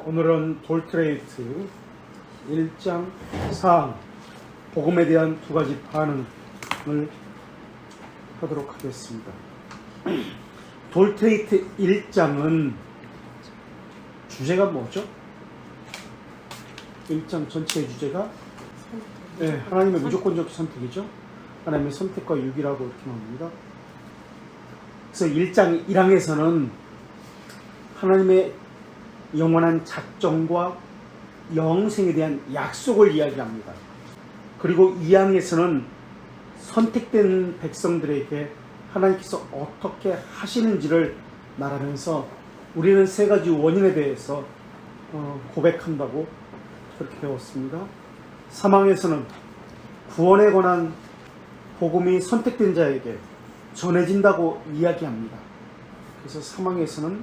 오늘은 돌트레이트 1장 4항 복음에 대한 두 가지 반응을 하도록 하겠습니다. 돌트레이트 1장은 주제가 뭐죠? 1장 전체의 주제가 하나님의 무조건적 선택이죠. 하나님의 선택과 유기라고 이렇게 나옵니다. 그래서 1장 1항에서는 하나님의 영원한 작정과 영생에 대한 약속을 이야기합니다. 그리고 2항에서는 선택된 백성들에게 하나님께서 어떻게 하시는지를 말하면서 우리는 세 가지 원인에 대해서 고백한다고 그렇게 배웠습니다. 3항에서는 구원에 관한 복음이 선택된 자에게 전해진다고 이야기합니다. 그래서 3항에서는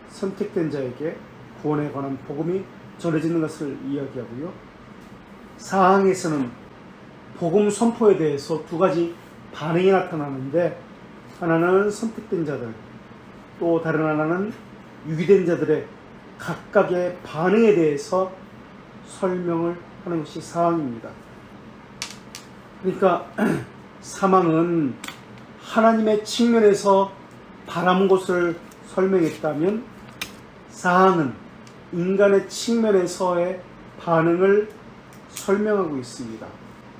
선택된 자에게 구원에 관한 복음이 전해지는 것을 이야기하고요. 4항에서는 복음 선포에 대해서 두 가지 반응이 나타나는데, 하나는 선택된 자들, 또 다른 하나는 유기된 자들의 각각의 반응에 대해서 설명을 하는 것이 4항입니다. 그러니까 3항은 하나님의 측면에서 바라본 것을 설명했다면 4항은 인간의 측면에서의 반응을 설명하고 있습니다.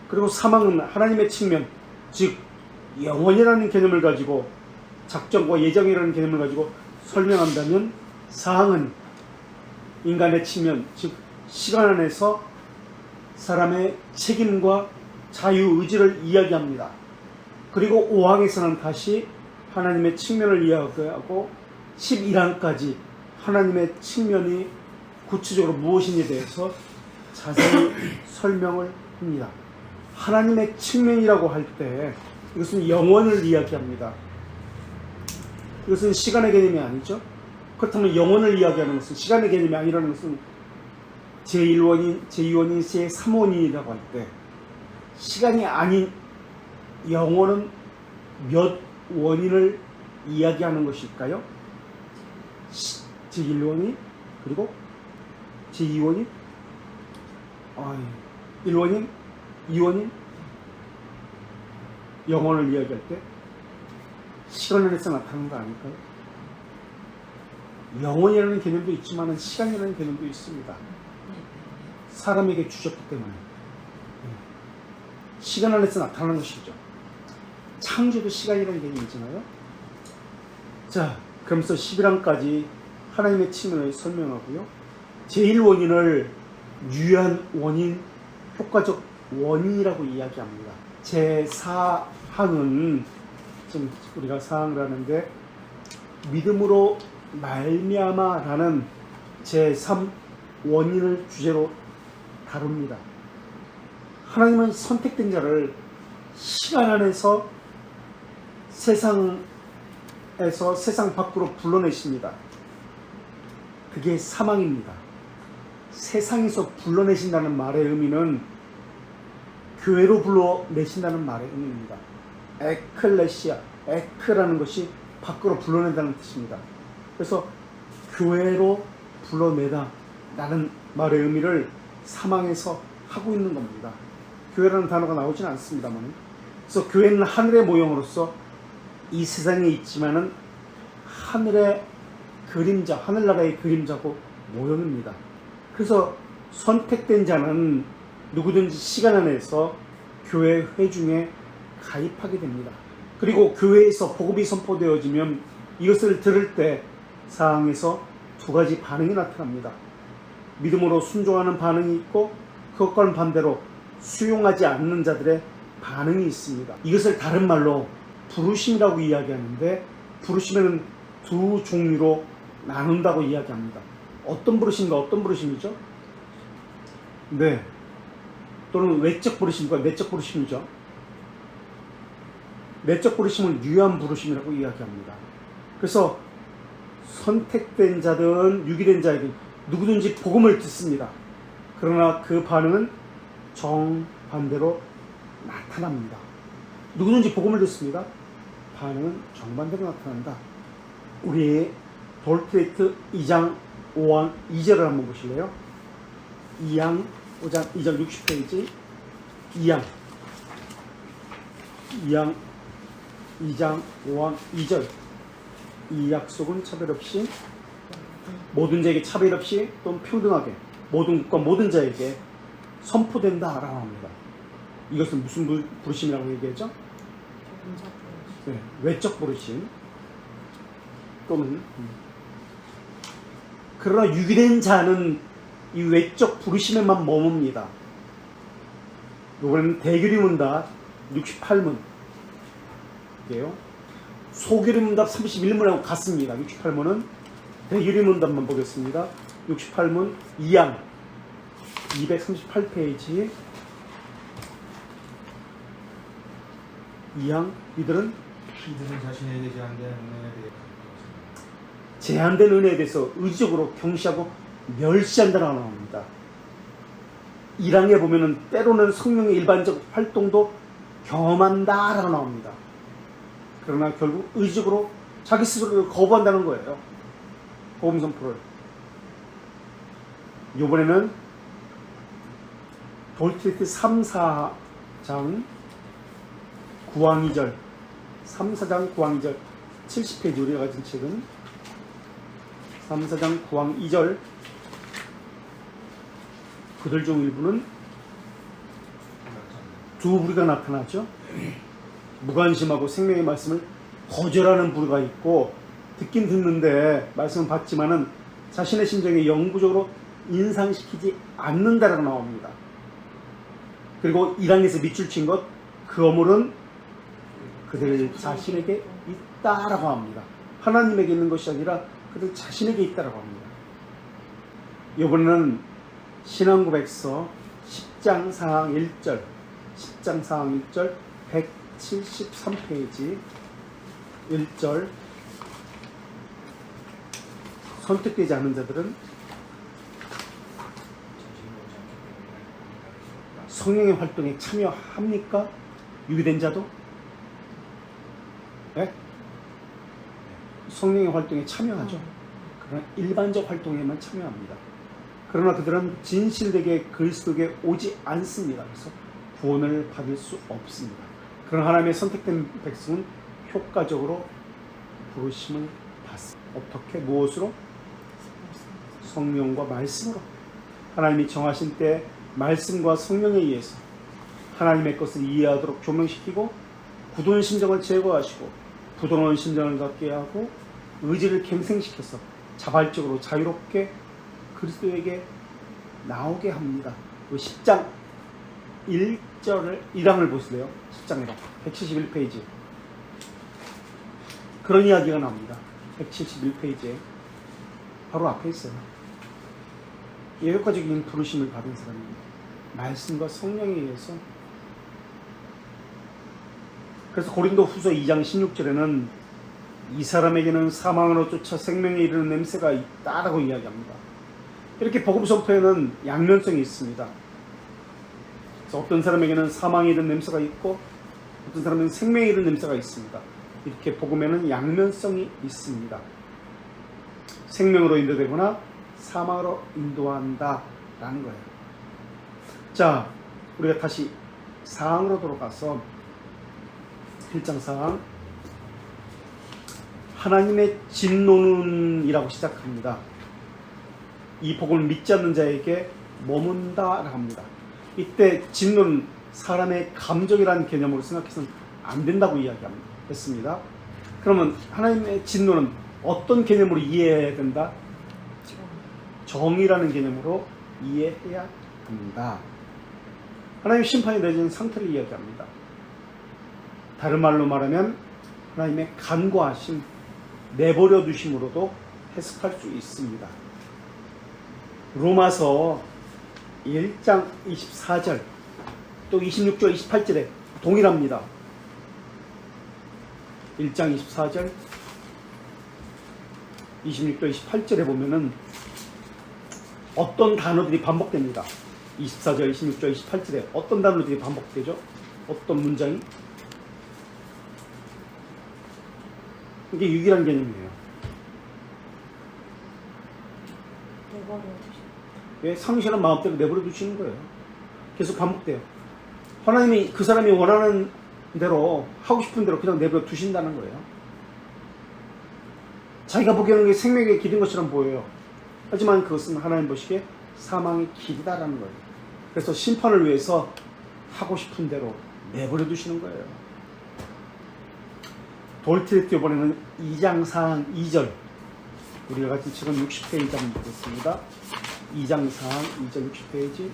그리고 3항은 하나님의 측면, 즉 영원이라는 개념을 가지고 작정과 예정이라는 개념을 가지고 설명한다면 4항은 인간의 측면, 즉 시간 안에서 사람의 책임과 자유의지를 이야기합니다. 그리고 5항에서는 다시 하나님의 측면을 이야기하고 11항까지 하나님의 측면이 구체적으로 무엇인지에 대해서 자세히 설명을 합니다. 하나님의 측면이라고 할 때 이것은 영원을 이야기합니다. 이것은 시간의 개념이 아니죠. 그렇다면 영원을 이야기하는 것은 시간의 개념이 아니라는 것은 제1원인, 제2원인, 제3원인이라고 할 때 시간이 아닌 영원은 몇 원인을 이야기하는 것일까요? 제1원인, 그리고 제2원인, 1원인, 2원인, 영원을 이야기할 때 시간 안에서 나타나는 거 아닐까요? 영원이라는 개념도 있지만 시간이라는 개념도 있습니다. 사람에게 주셨기 때문에 시간 안에서 나타나는 것이죠. 창조도 시간이라는 개념이잖아요. 자, 그러면서 11항까지 하나님의 측면을 설명하고요. 제1원인을 유효한 원인, 효과적 원인이라고 이야기합니다. 제4항은 지금 우리가 4항을 하는데 믿음으로 말미암아라는 제3원인을 주제로 다룹니다. 하나님은 선택된 자를 시간 안에서 세상 밖으로 불러내십니다. 그게 사망입니다. 세상에서 불러내신다는 말의 의미는 교회로 불러내신다는 말의 의미입니다. 에클레시아, 에크라는 것이 밖으로 불러낸다는 뜻입니다. 그래서 교회로 불러내다 라는 말의 의미를 사망에서 하고 있는 겁니다. 교회라는 단어가 나오지는 않습니다만, 그래서 교회는 하늘의 모형으로서 이 세상에 있지만은 하늘의 그림자, 하늘나라의 그림자고 모형입니다. 그래서 선택된 자는 누구든지 시간 안에서 교회 회중에 가입하게 됩니다. 그리고 교회에서 복음이 선포되어지면 이것을 들을 때 사항에서 두 가지 반응이 나타납니다. 믿음으로 순종하는 반응이 있고, 그것과는 반대로 수용하지 않는 자들의 반응이 있습니다. 이것을 다른 말로 부르심이라고 이야기하는데, 부르심에는 두 종류로 나눈다고 이야기합니다. 어떤 부르심과 어떤 부르심이죠? 네. 또는 외적 부르심과 내적 부르심이죠. 내적 부르심은 유한 부르심이라고 이야기합니다. 그래서 선택된 자든 유기된 자든 누구든지 복음을 듣습니다. 그러나 그 반응은 정반대로 나타납니다. 누구든지 복음을 듣습니다. 반응은 정반대로 나타난다. 우리 돌트레이트 2장 5장 2절을 한번 보실래요? 2장 5장 2절 60페이지 2장 2장 5장 2절 이 약속은 차별 없이 모든 자에게 차별 없이 또는 평등하게 모든 국가 모든 자에게 선포된다라고 합니다. 이것은 무슨 부르심이라고 얘기했죠? 네, 외적 부르심 또는 그러나 유기된 자는 이 외적 부르심에만 머뭅니다. 이번에는 대규리 문답 68문 이게요. 소규리 문답 31문하고 같습니다. 68문은 대규리 문답만 보겠습니다. 68문 2양 238페이지 2양 이들은 자신에게 제한된 은혜에 대해서 의지적으로 경시하고 멸시한다라고 나옵니다. 1항에 보면은 때로는 성령의 일반적 활동도 경험한다라고 나옵니다. 그러나 결국 의지적으로 자기 스스로를 거부한다는 거예요. 복음 선포를. 이번에는 돌트리트 3, 4장 9항 2절 3, 4장 9항 2절 70페이지 우리가 가진 책은 3, 4장 9항 2절 그들 중 일부는 두 부류가 나타나죠. 무관심하고 생명의 말씀을 거절하는 부류가 있고 듣긴 듣는데 말씀은 받지만은 자신의 심정에 영구적으로 인상시키지 않는다라고 나옵니다. 그리고 1항에서 밑줄 친 것 그 어물은 그들 자신에게 있다라고 합니다. 하나님에게 있는 것이 아니라 그들 자신에게 있다라고 합니다. 이번에는 신앙고백서 10장 4항 1절 10장 4항 1절 173페이지 1절 선택되지 않은 자들은 성령의 활동에 참여합니까? 유기된 자도? 네? 성령의 활동에 참여하죠. 그러나 일반적 활동에만 참여합니다. 그러나 그들은 진실되게 그리스도에게 오지 않습니다. 그래서 구원을 받을 수 없습니다. 그러나 하나님의 선택된 백성은 효과적으로 부르심을 받습니다. 어떻게? 무엇으로? 성령과 말씀으로. 하나님이 정하신 때 말씀과 성령에 의해서 하나님의 것을 이해하도록 조명시키고 굳은 심정을 제거하시고 부드러운 심정을 갖게 하고 의지를 갱생시켜서 자발적으로 자유롭게 그리스도에게 나오게 합니다. 10장 1절을 1항을 보실래요? 10장 1항 171페이지 그런 이야기가 나옵니다. 171페이지에 바로 앞에 있어요. 이 효과적인 부르심을 받은 사람입니다. 말씀과 성령에 의해서. 그래서 고린도 후서 2장 16절에는 이 사람에게는 사망으로 쫓아 생명에 이르는 냄새가 있다라고 이야기합니다. 이렇게 복음 선포에는 양면성이 있습니다. 그래서 어떤 사람에게는 사망에 이르는 냄새가 있고 어떤 사람은 생명에 이르는 냄새가 있습니다. 이렇게 복음에는 양면성이 있습니다. 생명으로 인도되거나 사망으로 인도한다라는 거예요. 자, 우리가 다시 사항으로 돌아가서 1장 4항 하나님의 진노는이라고 시작합니다. 이 복음을 믿지 않는 자에게 머문다라고 합니다. 이때 진노는 사람의 감정이라는 개념으로 생각해서는 안 된다고 이야기했습니다. 그러면 하나님의 진노는 어떤 개념으로 이해해야 된다? 정의라는 개념으로 이해해야 합니다. 하나님의 심판이 내리는 상태를 이야기합니다. 다른 말로 말하면 하나님의 간과하심, 내버려 두심으로도 해석할 수 있습니다. 로마서 1장 24절 또 26절 28절에 동일합니다. 1장 24절 26절 28절에 보면은 어떤 단어들이 반복됩니다. 24절 26절 28절에 어떤 단어들이 반복되죠? 어떤 문장이? 이게 유기란 개념이에요. 내버려 두시고. 왜? 상실한 마음대로 내버려 두시는 거예요. 계속 반복돼요. 하나님이 그 사람이 원하는 대로 하고 싶은 대로 그냥 내버려 두신다는 거예요. 자기가 보기에는 생명의 길인 것처럼 보여요. 하지만 그것은 하나님 보시기에 사망의 길이다라는 거예요. 그래서 심판을 위해서 하고 싶은 대로 내버려 두시는 거예요. 돌티레트 이번에는 2장 4항 2절, 우리가 같이 지금 60페이지 한번 보겠습니다. 2장 4항 2절 60페이지.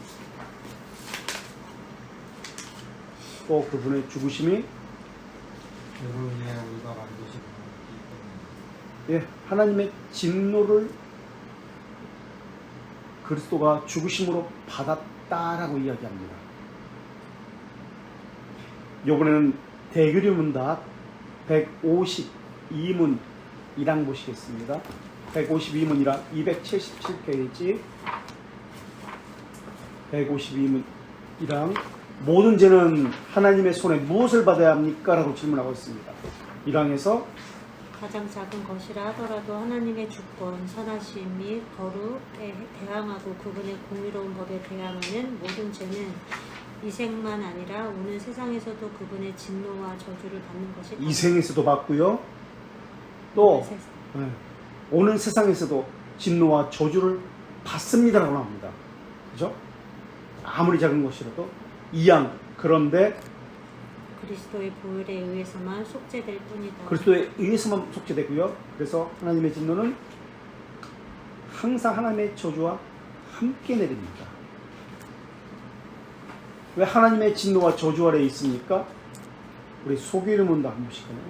또 그분의 죽으심이 그로 인해 우리가 만드신 예, 하나님의 진노를 그리스도가 죽으심으로 받았다라고 이야기합니다. 이번에는 대규리문답 152문 1항 보시겠습니다. 152문 1항 277페이지 152문 1항 모든 죄는 하나님의 손에 무엇을 받아야 합니까? 라고 질문하고 있습니다. 1항에서 가장 작은 것이라 하더라도 하나님의 주권, 선하심 및 거룩에 대항하고 그분의 공의로운 법에 대항하는 모든 죄는 이 생만 아니라 오는 세상에서도 그분의 진노와 저주를 받는 것이 이 생에서도 받고요. 또 네, 오는 세상에서도 진노와 저주를 받습니다라고 합니다. 그죠? 아무리 작은 것이라도 이양 그런데 그리스도의 보혈에 의해서만 속죄될 뿐이다. 그리스도에 의해서만 속죄되고요. 그래서 하나님의 진노는 항상 하나님의 저주와 함께 내립니다. 왜 하나님의 진노와 저주 아래에 있습니까? 우리 소개를 문도 한 번씩 하면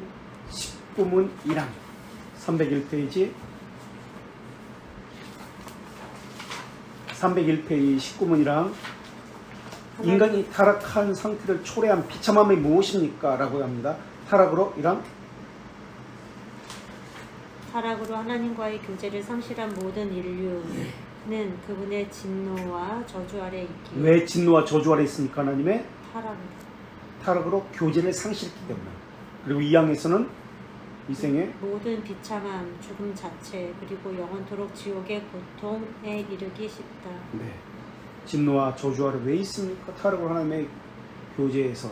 19문 1항 301페이지 301페이지 19문 1항 인간이 타락한 상태를 초래한 비참함이 무엇입니까? 라고 합니다. 타락으로 1항 타락으로 하나님과의 교제를 상실한 모든 인류는 그분의 진노와 저주 아래 있기에 왜 진노와 저주 아래 있습니까? 하나님의 타락으로 교제를 상실했기 때문에. 그리고 2항에서는 이 생에 모든 비참함, 죽음 자체, 그리고 영원토록 지옥의 고통에 이르기 쉽다. 네. 진노와 저주 아래 왜 있습니까? 타락으로 하나님의 교제에서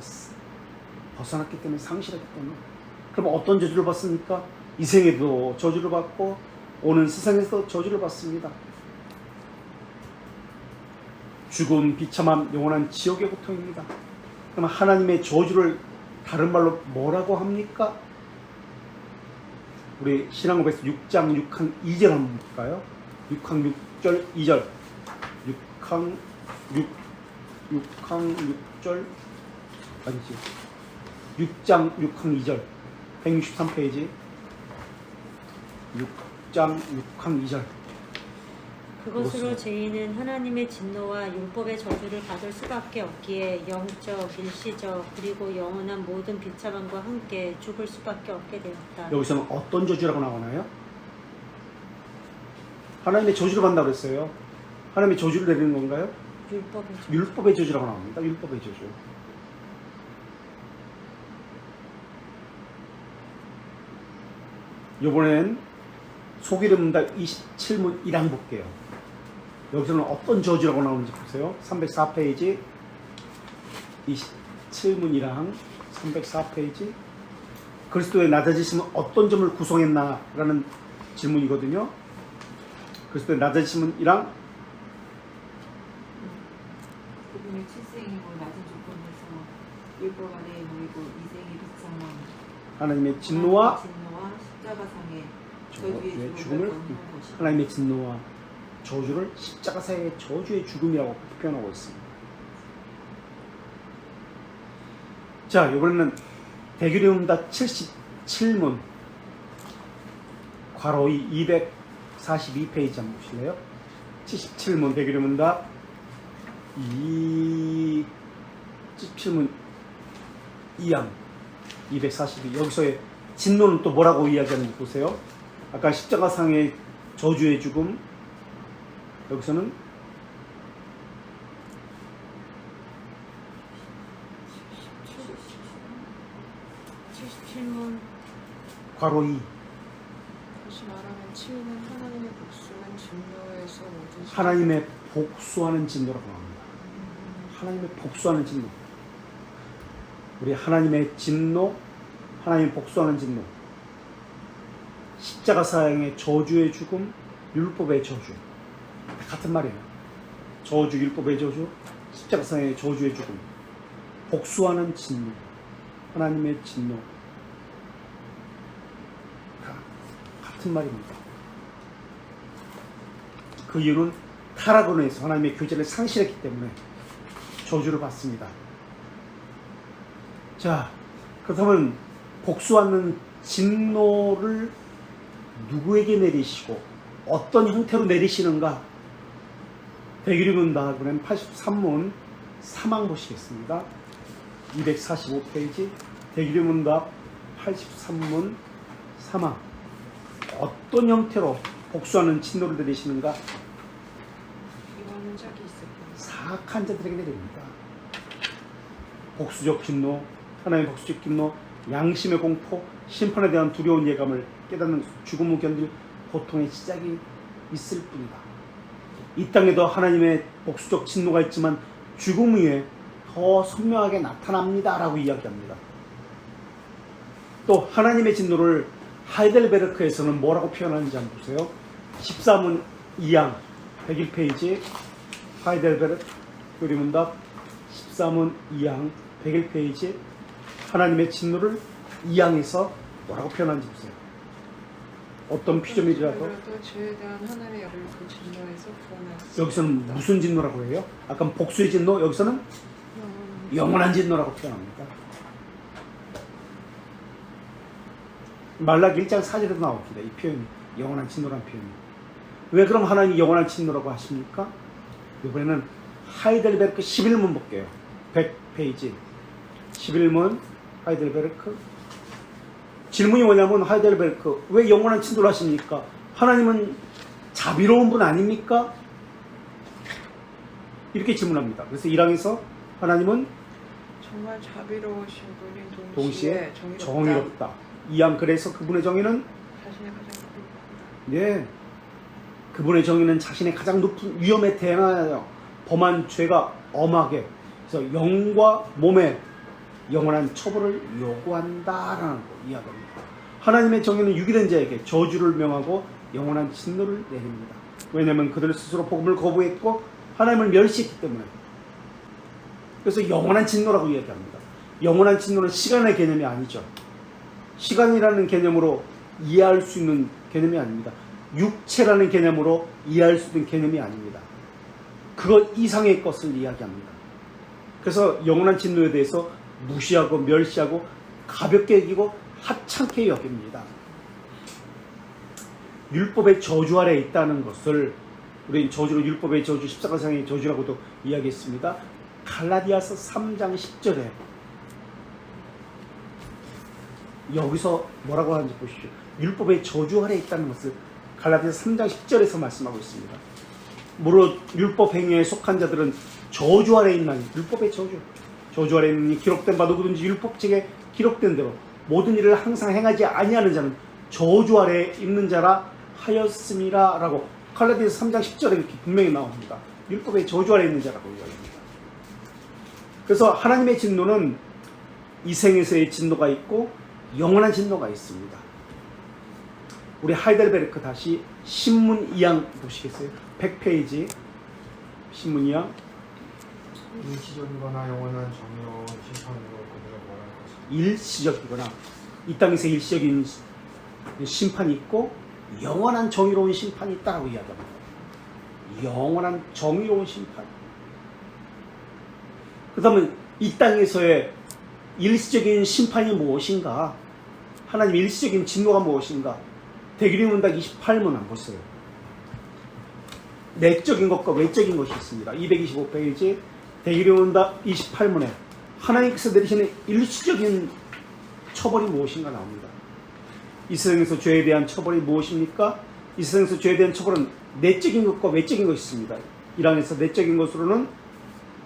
벗어났기 때문에, 상실했기 때문에. 그럼 어떤 저주를 받습니까? 이 생에도 저주를 받고 오는 세상에서도 저주를 받습니다. 죽음, 비참함, 영원한 지옥의 고통입니다. 그럼 하나님의 저주를 다른 말로 뭐라고 합니까? 우리 신앙고백에서 6장 6항 2절 한번 볼까요? 6항 6절 2절 6항 6절 아니지 6장 6항 2절 163페이지 6장 6항 2절 그것으로 죄인은 하나님의 진노와 율법의 저주를 받을 수밖에 없기에 영적, 일시적, 그리고 영원한 모든 비참함과 함께 죽을 수밖에 없게 되었다. 여기서는 어떤 저주라고 나오나요? 하나님의 저주를 받는다고 그랬어요. 하나님의 저주를 내리는 건가요? 율법의 저주. 율법의 저주라고 나옵니다. 율법의 저주. 이번엔 소기름문답 27문 1항 볼게요. 여기서는 어떤 저주라고 나오는지 보세요. 304페이지 27문 1항 304페이지 그리스도의 낮아지심은 어떤 점을 구성했나? 라는 질문이거든요. 그리스도의 낮아지심은 1항 그분의 출생이고 낮은 조건에서 율법 아래에 놓이고 이생의 비참함 하나님의 진노와 십자가상의 저주의 저주의 죽음을 죽음을 얻는 것이다. 하나님의 진노와 저주를 십자가사의 저주의 죽음이라고 표현하고 있습니다. 자, 이번에는 대규리문답 77문 괄호 242페이지 한번 보실래요? 77문 대규리문답 17문 2항 242 여기서의 진노는 또 뭐라고 이야기하는지 보세요. 아까 십자가상의 저주의 죽음 여기서는 77문 괄호 2 다시 말하면 치유는 하나님의 복수는 진노에서 모든 하나님의 복수하는 진노라고 합니다. 하나님의 복수하는 진노. 우리 하나님의 진노, 하나님 복수하는 진노. 십자가 사형의 저주의 죽음, 율법의 저주. 같은 말이에요. 저주, 율법의 저주, 십자가 사형의 저주의 죽음. 복수하는 진노. 하나님의 진노. 다 같은 말입니다. 그 이유는 타락으로 인해서 하나님의 교제를 상실했기 때문에 저주를 받습니다. 자, 그렇다면 복수하는 진노를 누구에게 내리시고 어떤 형태로 내리시는가? 대규리문답은 83문 3항 보시겠습니다. 245페이지 대규리문답 83문 3항. 어떤 형태로 복수하는 진노를 내리시는가? 이거는 저기 있을 거예요. 사악한 자들에게 내립니다. 복수적 진노, 하나님의 복수적 진노, 양심의 공포, 심판에 대한 두려운 예감을 깨닫는 죽음을 견딜 고통의 시작이 있을 뿐이다. 이 땅에도 하나님의 복수적 진노가 있지만 죽음 위에 더 선명하게 나타납니다 라고 이야기합니다. 또 하나님의 진노를 하이델베르크에서는 뭐라고 표현하는지 한번 보세요. 14문 2항 101페이지 하이델베르크 교리문답 14문 2항 101페이지 하나님의 진노를 2항에서 뭐라고 표현하는지 보세요. 어떤 피조물이라도 죄에 대한 하나님의 열을 그 진노에서 구원할 수 여기서는 있다. 무슨 진노라고 해요? 아까 복수의 진노, 여기서는 영원한 진노라고 표현합니다. 말라기 1장 4절에도 나옵니다. 이 표현이 영원한 진노라는 표현이. 왜 그럼 하나님이 영원한 진노라고 하십니까? 이번에는 하이델베르크 11문 볼게요. 100페이지 11문 하이델베르크. 질문이 뭐냐면 하이델베르크 왜 영원한 진노를 하십니까? 하나님은 자비로운 분 아닙니까? 이렇게 질문합니다. 그래서 1항에서 하나님은 정말 자비로우신 분인 동시에 동시에 정의롭다. 2항 그래서 그분의 정의는 자신의 가장 높은 네, 그분의 정의는 자신의 가장 높은 위험에 대하여 범한 죄가 엄하게 그래서 영과 몸에 영원한 처벌을 요구한다라는 거 이야기합니다. 하나님의 정의는 유기된 자에게 저주를 명하고 영원한 진노를 내립니다. 왜냐하면 그들 스스로 복음을 거부했고 하나님을 멸시했기 때문에. 그래서 영원한 진노라고 이야기합니다. 영원한 진노는 시간의 개념이 아니죠. 시간이라는 개념으로 이해할 수 있는 개념이 아닙니다. 육체라는 개념으로 이해할 수 있는 개념이 아닙니다. 그것 이상의 것을 이야기합니다. 그래서 영원한 진노에 대해서 무시하고 멸시하고 가볍게 여기고 하찮게 여깁니다. 율법의 저주 아래 있다는 것을 우리 저주로 율법의 저주, 십자가상의 저주라고도 이야기했습니다. 갈라디아서 3장 10절에 여기서 뭐라고 하는지 보십시오. 율법의 저주 아래 있다는 것을 갈라디아서 3장 10절에서 말씀하고 있습니다. 무릇 율법 행위에 속한 자들은 저주 아래 있나니 율법의 저주 아래 있느니 기록된 바 누구든지 율법책에 기록된 대로 모든 일을 항상 행하지 아니하는 자는 저주 아래 있는 자라 하였음이라 라고 갈라디아서 3장 10절에 이렇게 분명히 나옵니다. 율법의 저주 아래 있는 자라고 이야기합니다. 그래서 하나님의 진노는 이 생에서의 진노가 있고 영원한 진노가 있습니다. 우리 하이델베르크 다시 신문 2항 보시겠어요? 100페이지 신문 2항. 일시적이거나 영원한 정의로운 심판으로 그들을 벌할 것이다. 일시적이거나 이 땅에서 일시적인 심판이 있고 영원한 정의로운 심판이 있다고 이야기합니다. 영원한 정의로운 심판. 그렇다면 이 땅에서의 일시적인 심판이 무엇인가? 하나님의 일시적인 진노가 무엇인가? 대규리문답 28문 한번 보세요. 내적인 것과 외적인 것이 있습니다. 225페이지 대규리문답 28문에 하나님께서 내리시는 일시적인 처벌이 무엇인가 나옵니다. 이 세상에서 죄에 대한 처벌이 무엇입니까? 이 세상에서 죄에 대한 처벌은 내적인 것과 외적인 것이 있습니다. 1항에서 내적인 것으로는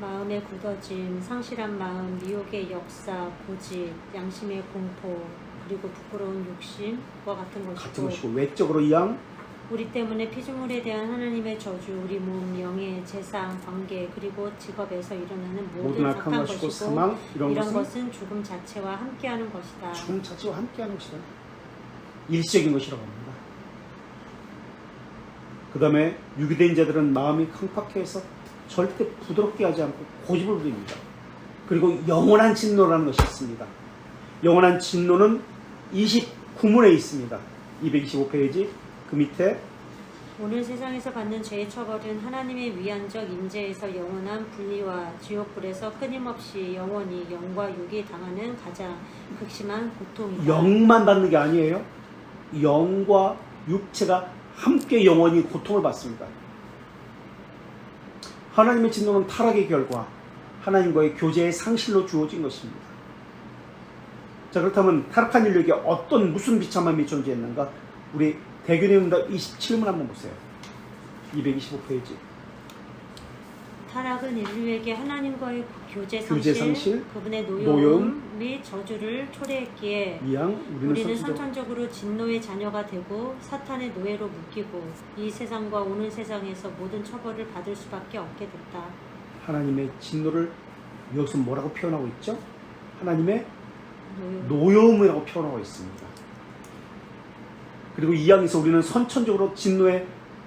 마음의 굳어짐, 상실한 마음, 미혹의 역사, 고집, 양심의 공포, 그리고 부끄러운 욕심과 같은 같은 것이고 것이고 외적으로 2항 우리 때문에 피조물에 대한 하나님의 저주, 우리 몸, 영예, 재산, 관계, 그리고 직업에서 일어나는 모든 모든 악한 악한 것이고 것이고 사망 이런 이런 것은 것은 죽음 자체와 함께하는 것이다. 죽음 자체와 함께하는 것이다. 일시적인 것이라고 합니다. 그 다음에 유기된 자들은 마음이 강팍해서 절대 부드럽게 하지 않고 고집을 부립니다. 그리고 영원한 진노라는 것이 있습니다. 영원한 진노는 29문에 있습니다. 225페이지 그 밑에 오늘 세상에서 받는 죄의 처벌은 하나님의 위안적 임재에서 영원한 분리와 지옥불에서 끊임없이 영원히 영과 육이 당하는 가장 극심한 고통이다. 영만 받는 게 아니에요. 영과 육체가 함께 영원히 고통을 받습니다. 하나님의 진노는 타락의 결과, 하나님과의 교제의 상실로 주어진 것입니다. 자, 그렇다면 타락한 인류에게 무슨 비참함이 존재했는가? 우리 대교내문답 27문 한번 보세요. 225페이지. 타락은 인류에게 하나님과의 교제 교제 상실, 상실, 그분의 노여움, 노여움 및 저주를 초래했기에 이양 우리는 선천적으로 진노의 자녀가 되고 사탄의 노예로 묶이고 이 세상과 오는 세상에서 모든 처벌을 받을 수밖에 없게 됐다. 하나님의 진노를 여기서 뭐라고 표현하고 있죠? 하나님의 노여움. 노여움이라고 표현하고 있습니다. 그리고 이 양에서 우리는 선천적으로 진노의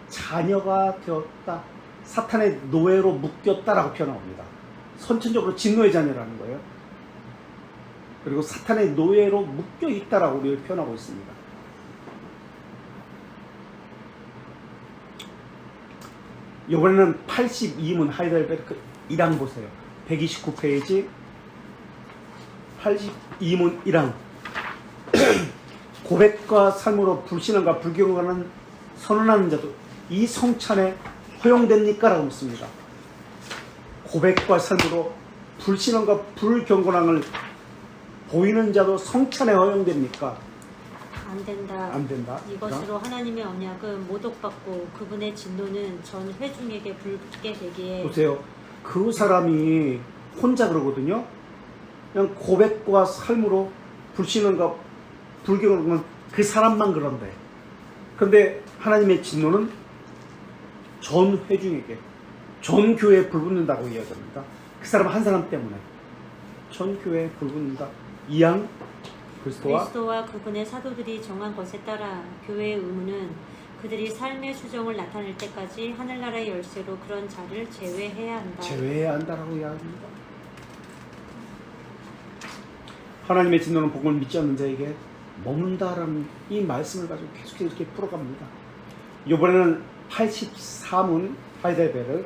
자녀가 되었다. 사탄의 노예로 묶였다라고 표현합니다. 선천적으로 진노의 자녀라는 거예요. 그리고 사탄의 노예로 묶여 있다라고 우리를 표현하고 있습니다. 이번에는 82문 하이델베르크 1항 보세요. 129페이지 82문 1항. 고백과 삶으로 불신앙과 불경건을 선언하는 자도 이 성찬에 허용됩니까? 라고 묻습니다. 고백과 삶으로 불신앙과 불경건함을 보이는 자도 성찬에 허용됩니까? 안 된다. 안 된다. 이것으로 하나님의 언약은 모독받고 그분의 진노는 전 회중에게 불붙게 되기에 보세요. 그 사람이 혼자 그러거든요. 그냥 고백과 삶으로 불신앙과 불경건은 그 사람만 그런데. 그런데 하나님의 진노는 전 회중에게, 전 교회에 불붙는다고 이야기합니다. 그 사람 한 사람 때문에 전 교회에 불붙는다. 이양 그리스도와 그분의 사도들이 정한 것에 따라 교회의 의무는 그들이 삶의 수정을 나타낼 때까지 하늘나라의 열쇠로 그런 자를 제외해야 한다. 제외해야 한다라고 이야기합니다. 하나님의 진노는 복음을 믿지 않는 자에게 머문다라는 이 말씀을 가지고 계속 이렇게 풀어갑니다. 이번에는 84문 하이델베르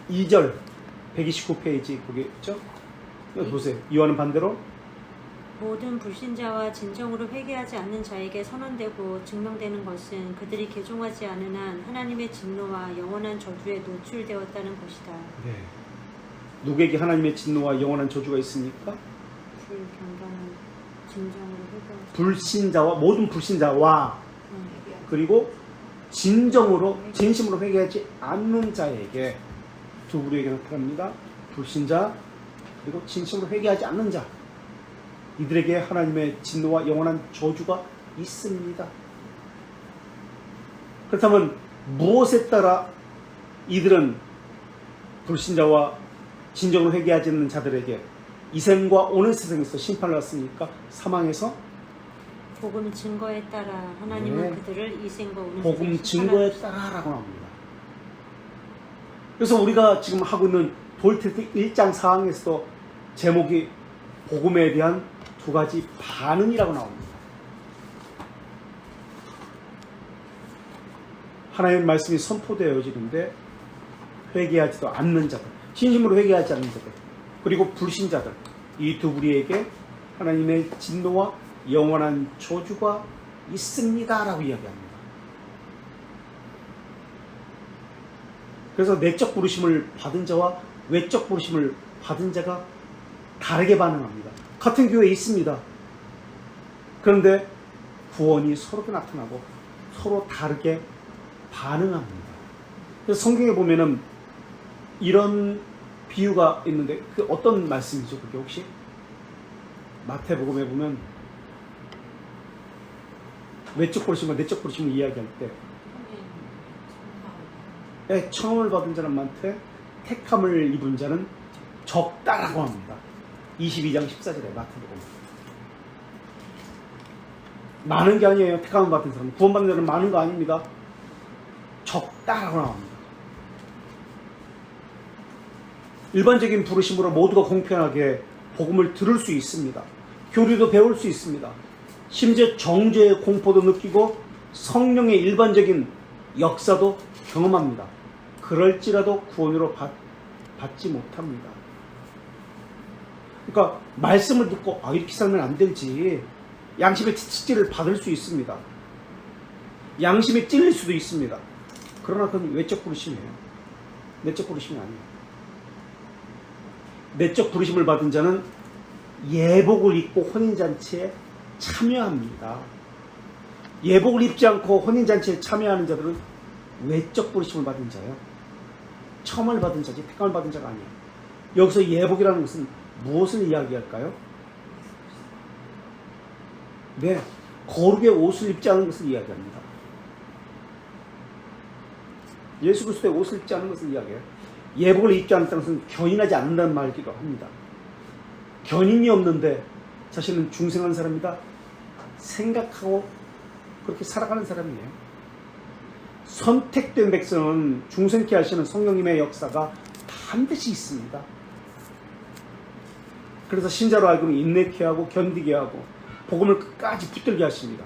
2절 129페이지 거기 있죠? 여기 보세요. 이와는 반대로 모든 불신자와 진정으로 회개하지 않는 자에게 선언되고 증명되는 것은 그들이 개종하지 않은 한 하나님의 진노와 영원한 저주에 노출되었다는 것이다. 네. 누구에게 하나님의 진노와 영원한 저주가 있습니까? 불경건한 진정으로 회개하지 불신자와 모든 불신자와 그리고 진정으로 진심으로 회개하지 않는 자에게 두 부류에게 나타납니다. 불신자 그리고 진심으로 회개하지 않는 자, 이들에게 하나님의 진노와 영원한 저주가 있습니다. 그렇다면 무엇에 따라 이들은 불신자와 진정으로 회개하지 않는 자들에게 이 생과 오는 세상에서 심판을 받습니까? 사망에서? 복음 증거에 따라 하나님은 네. 그들을 이 생과 오는 복음 세상에 증거에 심판하시다. 따라라고 합니다. 그래서 우리가 지금 하고 있는 도리테스 1장 4항에서도 제목이 복음에 대한 두 가지 반응이라고 나옵니다. 하나님의 말씀이 선포되어지는데 회개하지도 않는 자들, 진심으로 회개하지 않는 자들, 그리고 불신자들, 이 두 부류에게 하나님의 진노와 영원한 저주가 있습니다라고 이야기합니다. 그래서 내적 부르심을 받은 자와 외적 부르심을 받은 자가 다르게 반응합니다. 같은 교회에 있습니다. 그런데 구원이 서로도 나타나고 서로 다르게 반응합니다. 그래서 성경에 보면은 이런 비유가 있는데 그 어떤 말씀이죠? 그게 혹시 마태복음에 보면 외적 부르심과 내적 부르심을 이야기할 때 하나님 청함을 받은 자람한테 택함을 입은 자는 적다라고 합니다. 22장 14절에 마태복음. 많은 게 아니에요. 택함을 받은 사람, 구원받는 자는 많은 거 아닙니다. 적다라고 나옵니다. 일반적인 부르심으로 모두가 공평하게 복음을 들을 수 있습니다. 교리도 배울 수 있습니다. 심지어 정죄의 공포도 느끼고 성령의 일반적인 역사도 경험합니다. 그럴지라도 구원으로 받지 못합니다. 그러니까 말씀을 듣고 이렇게 살면 안 되지. 양심의 채찍질을 받을 수 있습니다. 양심에 찔릴 수도 있습니다. 그러나 그건 외적 부르심이에요. 내적 부르심이 아니에요. 내적 부르심을 받은 자는 예복을 입고 혼인잔치에 참여합니다. 예복을 입지 않고 혼인잔치에 참여하는 자들은 외적 부르심을 받은 자예요. 첨을 받은 자지 택감을 받은 자가 아니에요. 여기서 예복이라는 것은 무엇을 이야기할까요? 네, 거룩의 옷을 입지 않은 것을 이야기합니다. 예수 그리스도의 옷을 입지 않은 것을 이야기해요. 예복을 입지 않았다는 것은 견인하지 않는다는 말이기도 합니다. 견인이 없는데 자신은 중생한 사람이다 생각하고 그렇게 살아가는 사람이에요. 선택된 백성은 중생케 하시는 성령님의 역사가 반드시 있습니다. 그래서 신자로 하여금 인내케 하고 견디게 하고 복음을 끝까지 붙들게 하십니다.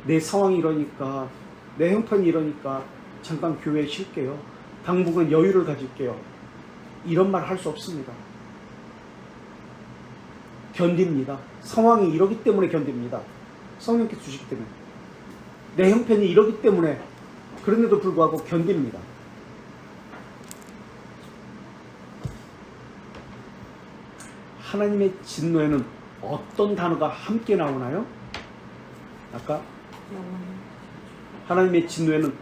내 상황이 이러니까, 내 형편이 이러니까 잠깐 교회에 쉴게요. 당분간 여유를 가질게요. 이런 말 할 수 없습니다. 견딥니다. 상황이 이러기 때문에 견딥니다. 성령께 주시기 때문에. 내 형편이 이러기 때문에 그런데도 불구하고 견딥니다. 하나님의 진노에는 어떤 단어가 함께 나오나요? 아까 하나님의 진노에는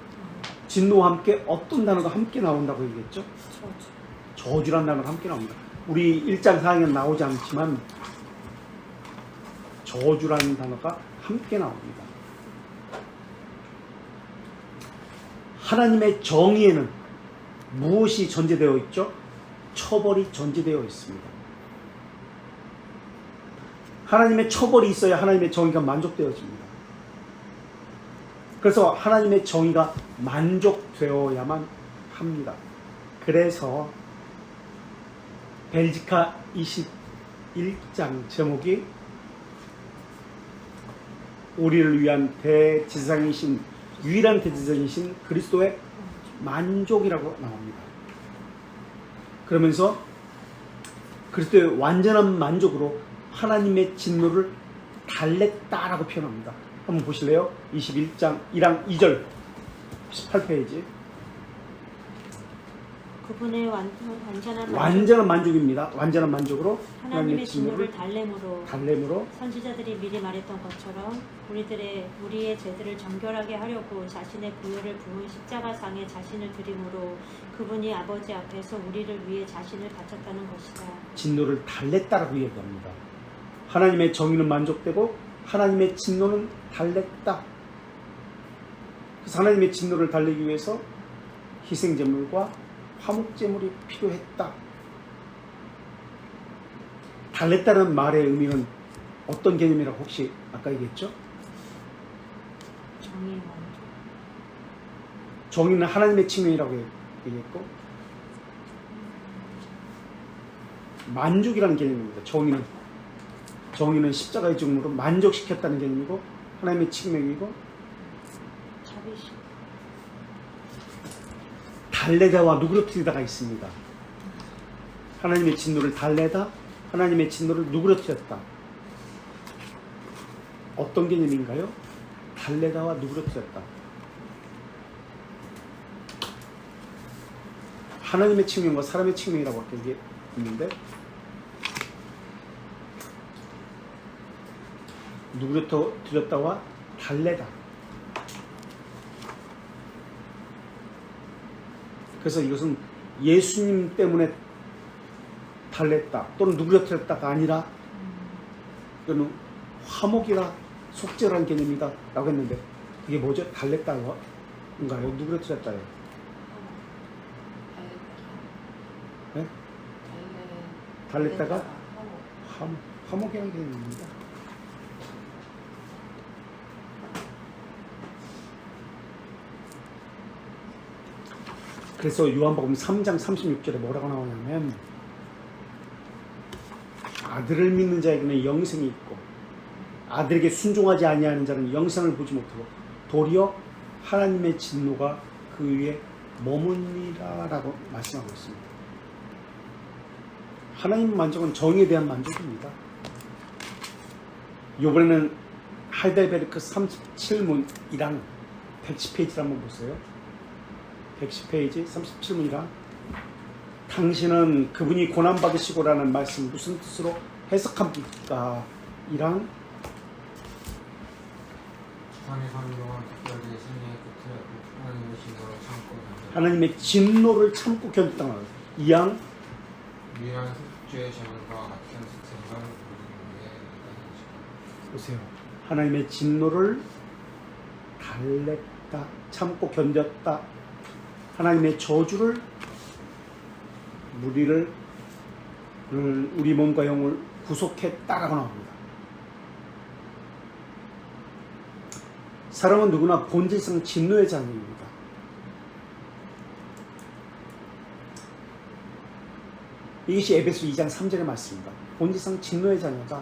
진노와 함께 어떤 단어가 함께 나온다고 얘기했죠? 저주란 단어가 함께 나옵니다. 우리 1장 4장에는 나오지 않지만 저주라는 단어가 함께 나옵니다. 하나님의 정의에는 무엇이 전제되어 있죠? 처벌이 전제되어 있습니다. 하나님의 처벌이 있어야 하나님의 정의가 만족되어집니다. 그래서 하나님의 정의가 만족되어야만 합니다. 그래서 벨지카 21장 제목이 우리를 위한 대제사장이신, 유일한 대제사장이신 그리스도의 만족이라고 나옵니다. 그러면서 그리스도의 완전한 만족으로 하나님의 진노를 달랬다라고 표현합니다. 한번 보실래요? 21장 1랑 2절 18페이지. 그분의 완전한 만족입니다. 완전한 만족으로 하나님의 진노를 달램으로 선지자들이 미리 말했던 것처럼 우리의 죄들을 정결하게 하려고 자신의 부여를 부은 십자가상에 자신을 드림으로 그분이 아버지 앞에서 우리를 위해 자신을 바쳤다는 것이다. 진노를 달랬다라고 얘기합니다. 하나님의 정의는 만족되고 하나님의 진노는 달랬다. 그래서 하나님의 진노를 달래기 위해서 희생제물과 화목제물이 필요했다. 달랬다는 말의 의미는 어떤 개념이라고 혹시 아까 얘기했죠? 정의의 만족. 정의는 하나님의 측면이라고 얘기했고 만족이라는 개념입니다. 정의는 십자가의 죽음으로 만족시켰다는 개념이고 하나님의 측면이고 자비심. 달래다와 누그러뜨리다가 있습니다. 하나님의 진노를 달래다, 하나님의 진노를 누그러뜨렸다. 어떤 개념인가요? 달래다와 누그러뜨렸다. 하나님의 측면과 사람의 측면이라고 아까 얘기했는데 누그러뜨렸다와 달래다. 그래서 이것은 예수님 때문에 달랬다 또는 누그러뜨렸다가 아니라 이거는 화목이라 속죄라는 개념이다 라고 했는데 이게 뭐죠? 달랬다인가요? 누구를 틀렸다요? 네? 달랬다가 화목이라는 개념입니다. 그래서 요한복음 3장 36절에 뭐라고 나오냐면 아들을 믿는 자에게는 영생이 있고 아들에게 순종하지 아니하는 자는 영생을 보지 못하고 도리어 하나님의 진노가 그 위에 머무니라 라고 말씀하고 있습니다. 하나님 만족은 정의에 대한 만족입니다. 이번에는 하이델베르크 37문이랑 110페이지를 한번 보세요. 110페이지 37문이랑 당신은 그분이 고난받으시고라는 말씀 무슨 뜻으로 해석합니까? 이랑 세상의 사는 동안 특별히 생애의 끝에 하나님의 진노를 참고 하나님의 진노를 참고 견뎠다는 거예요. 이양 미안 속죄의 제물과 같은 생각을 우리 위해 나타내시고 보세요. 하나님의 진노를 달랬다, 참고 견뎠다. 하나님의 저주를 우리 몸과 영을 구속했다라고 나옵니다. 사람은 누구나 본질상 진노의 자녀입니다. 이것이 에베소 2장 3절의 말씀입니다. 본질상 진노의 자녀다.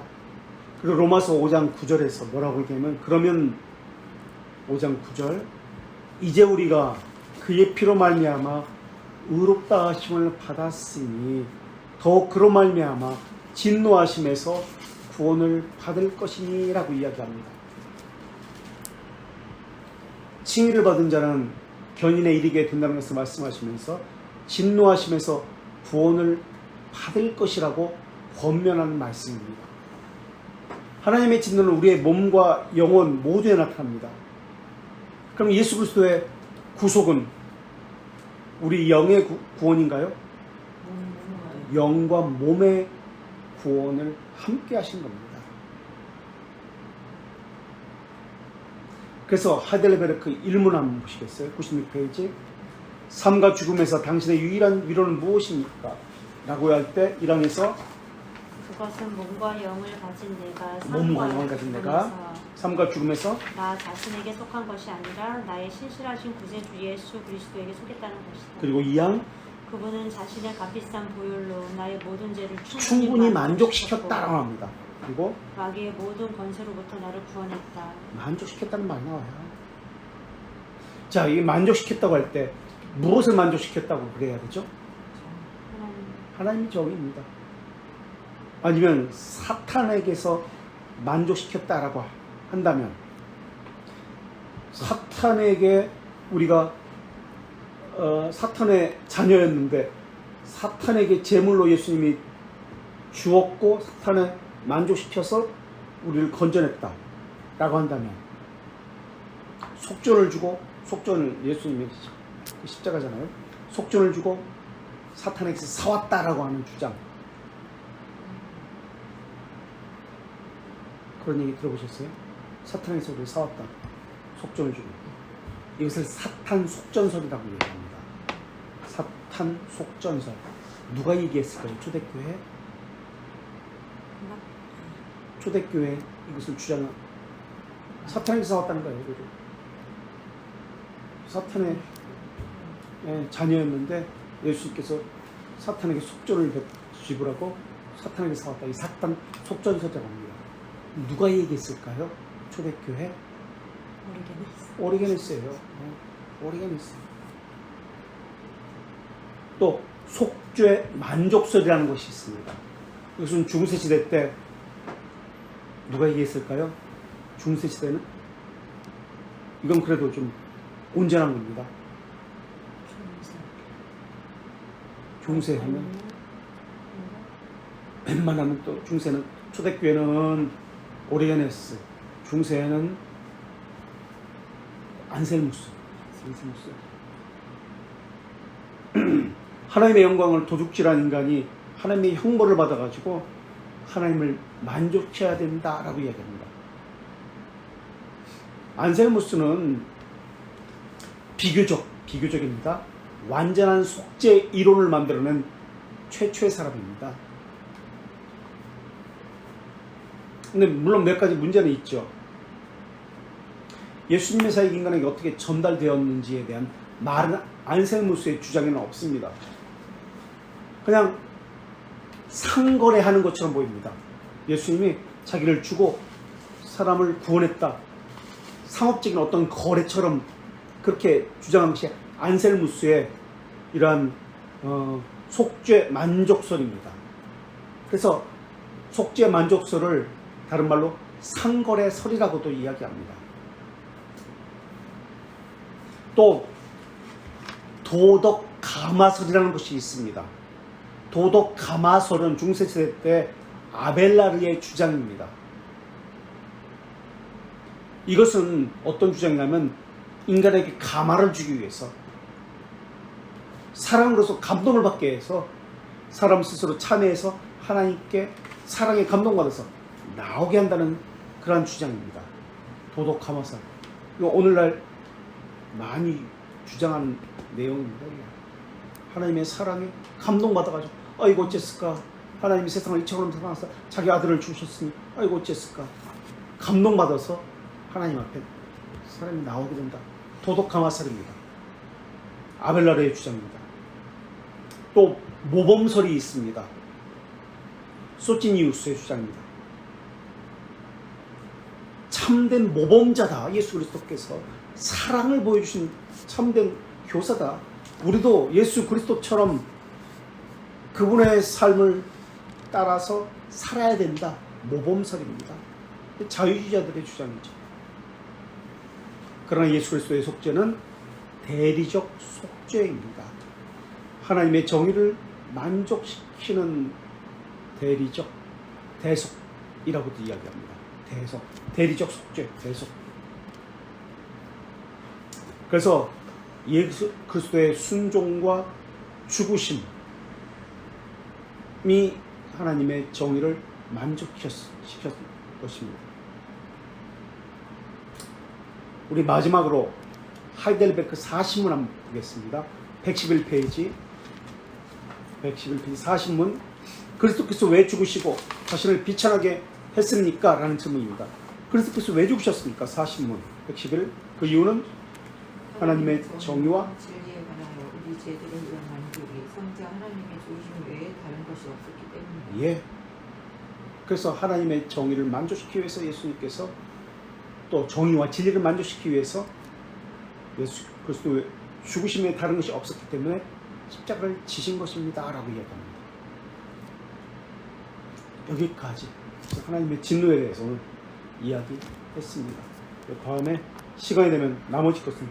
그리고 로마서 5장 9절에서 뭐라고 얘기하면 그러면 5장 9절 이제 우리가 그의 피로 말미암아 의롭다 하심을 받았으니 더욱 그로 말미암아 진노하심에서 구원을 받을 것이니 라고 이야기합니다. 칭의를 받은 자는 견인에 이르게 된다는 것을 말씀하시면서 진노하심에서 구원을 받을 것이라고 권면하는 말씀입니다. 하나님의 진노는 우리의 몸과 영혼 모두에 나타납니다. 그럼 예수 그리스도의 구속은 우리 영의 구원인가요? 영과 몸의 구원을 함께 하신 겁니다. 그래서 하이델베르크 1문 한번 보시겠어요? 96페이지. 삶과 죽음에서 당신의 유일한 위로는 무엇입니까? 라고 할 때 1항에서 그것은 몸과 영을 가진 내가 몸과 영을 가진 내가 삶과 죽음에서 나 자신에게 속한 것이 아니라 나의 신실하신 구세주 예수 그리스도에게 속했다는 것이다. 그리고 2항 그분은 자신의 값비싼 보혈로 나의 모든 죄를 충분히 만족시켰다라고 합니다. 그리고 마귀의 모든 권세로부터 나를 구원했다. 만족시켰다는 말이 나와요. 자, 이게 만족시켰다고 할 때 무엇을 만족시켰다고 그래야 되죠? 하나님의 정의입니다. 아니면 사탄에게서 만족시켰다라고 한다면 사탄에게 우리가 사탄의 자녀였는데 사탄에게 제물로 예수님이 주었고 사탄을 만족시켜서 우리를 건져냈다 라고 한다면 속전을 주고 속전을 예수님이 십자가잖아요. 속전을 주고 사탄에게서 사왔다라고 하는 주장, 그런 얘기 들어보셨어요? 사탄에게서 우리를 사왔다, 속전을 주고. 이것을 사탄 속전설이라고 얘기합니다. 사탄 속전설. 누가 얘기했을까요? 초대교회? 초대교회 이것을 주장한 사탄에게서 사왔다는 거예요. 그죠? 사탄의 자녀였는데 예수님께서 사탄에게 속전을 지불하고 사탄에게 사왔다. 이 사탄 속전설이라고 합니다. 누가 얘기했을까요? 초대교회? 오리게네스예요. 오리게네스. 또 속죄 만족설이라는 것이 있습니다. 이것은 중세 시대 때 누가 얘기했을까요? 중세 시대는 이건 그래도 좀 온전한 겁니다. 중세하면 웬만하면 또 중세는 초대교회는 오리게네스, 중세에는 안셀무스. 하나님의 영광을 도둑질한 인간이 하나님의 형벌을 받아가지고 하나님을 만족해야 된다라고 이야기합니다. 안셀무스는 비교적입니다. 완전한 속죄 이론을 만들어낸 최초의 사람입니다. 근데 물론 몇 가지 문제는 있죠. 예수님의 사역 인간에게 어떻게 전달되었는지에 대한 말은 안셀무스의 주장에는 없습니다. 그냥 상거래하는 것처럼 보입니다. 예수님이 자기를 주고 사람을 구원했다. 상업적인 어떤 거래처럼 그렇게 주장한 것이 안셀무스의 이러한 속죄 만족설입니다. 그래서 속죄 만족설을 다른 말로 상거래설이라고도 이야기합니다. 또 도덕 가마설이라는 것이 있습니다. 도덕 가마설은 중세시대 때 아벨라르의 주장입니다. 이것은 어떤 주장이냐면 인간에게 가마를 주기 위해서 사랑으로서 감동을 받게 해서 사람 스스로 참여해서 하나님께 사랑에 감동받아서 나오게 한다는 그러한 주장입니다. 도덕 가마설. 이거 오늘날 많이 주장하는 내용입니다. 하나님의 사랑에 감동받아가지고 아이고 어쨌을까, 하나님이 세상을 이처럼 사랑하사 자기 아들을 주셨으니 아이고 어쨌을까, 감동받아서 하나님 앞에 사람이 나오게 된다. 도덕 가마설입니다. 아벨라르의 주장입니다. 또 모범설이 있습니다. 소치니우스의 주장입니다. 참된 모범자다. 예수 그리스도께서 사랑을 보여주신 참된 교사다. 우리도 예수 그리스도처럼 그분의 삶을 따라서 살아야 된다. 모범설입니다. 자유주의자들의 주장이죠. 그러나 예수 그리스도의 속죄는 대리적 속죄입니다. 하나님의 정의를 만족시키는 대리적 대속이라고도 이야기합니다. 대속, 대리적 속죄, 대속. 그래서 예수 그리스도의 순종과 죽으심이 하나님의 정의를 만족시켰을 것입니다. 우리 마지막으로 하이델베르크 40문 한번 보겠습니다. 111페이지 40문. 그리스도께서 왜 죽으시고 자신을 비천하게 했습니까? 라는 질문입니다. 그리스도께서 왜 죽으셨습니까? 40문 111. 그 이유는 하나님의 정의와 진리에 관하여 우리 죄들을 위한 만족이 성자 하나님의 주심 외에 다른 것이 없었기 때문입니다. 예. 그래서 하나님의 정의를 만족시키기 위해서 예수님께서 또 정의와 진리를 만족시키기 위해서 예수 그리스도의 죽으심에 다른 것이 없었기 때문에 십자가를 지신 것입니다. 라고 이야기합니다. 여기까지 하나님의 진노에 대해서는 이야기했습니다. 다음에 시간이 되면 나머지 것은